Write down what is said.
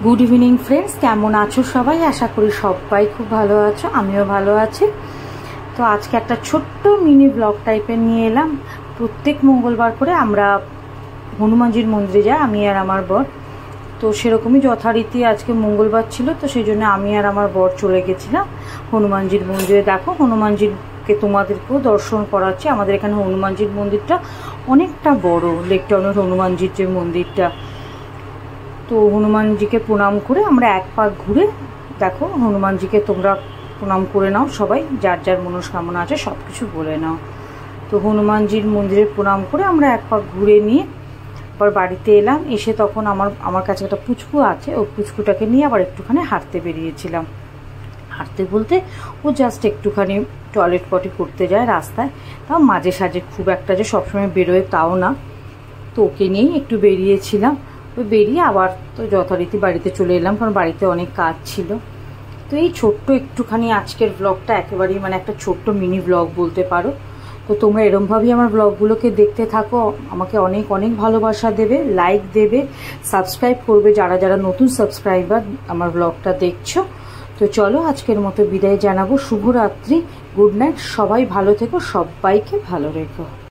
Good evening friends, কেমন আছো সবাই? আশা করি সবাই খুব ভালো আছো, আমিও ভালো আছি। তো আজকে একটা ছোট্ট মিনি ব্লগ টাইপের নিয়ে এলাম। প্রত্যেক মঙ্গলবার করে আমরা হনুমানজির মন্দিরে যাই, আমি আর আমার বর। তো সেরকমই যথারীতি আজকে মঙ্গলবার ছিল, তো সেই জন্য আমি আর আমার বর চলে গেছিলাম হনুমানজির মন্দিরে। দেখো, হনুমানজিকে তোমাদেরকেও দর্শন করাচ্ছি। আমাদের এখানে হনুমানজির মন্দিরটা অনেকটা বড়, লেক টাউনের হনুমানজির যে মন্দিরটা। তো হনুমানজিকে প্রণাম করে আমরা এক পাক ঘুরে, দেখো হনুমানজিকে তোমরা প্রণাম করে নাও, সবাই যার যার মনস্কামনা আছে সব কিছু বলে নাও। তো হনুমানজির মন্দিরে প্রণাম করে আমরা এক পাক ঘুরে নিয়ে আবার বাড়িতে এলাম। এসে তখন আমার কাছে একটা পুচকু আছে, ওই পুচকুটাকে নিয়ে আবার একটুখানি হাঁটতে বেরিয়েছিলাম। হাঁটতে বলতে ও জাস্ট একটুখানি টয়লেট পটি করতে যায় রাস্তায়, তাও মাঝে সাঝে, খুব একটা যে সবসময় বেরোয় তাও না। তো ওকে নিয়েই একটু বেরিয়েছিলাম। তো বেরিয়ে আবার তো যথারীতি বাড়িতে চলে এলাম, কারণ বাড়িতে অনেক কাজ ছিল। তো এই ছোট্ট একটুখানি আজকের ব্লগটা একেবারেই একটা ছোট্ট মিনি ব্লগ বলতে পারো। তো তোমরা এরমভাবেই আমার ব্লগগুলোকে দেখতে থাকো, আমাকে অনেক অনেক ভালোবাসা দেবে, লাইক দেবে, সাবস্ক্রাইব করবে যারা যারা নতুন সাবস্ক্রাইবার আমার ব্লগটা দেখছো। তো চলো আজকের মতো বিদায় জানাবো। শুভরাত্রি, গুড নাইট, সবাই ভালো থেকো, সবাইকে ভালো রেখো।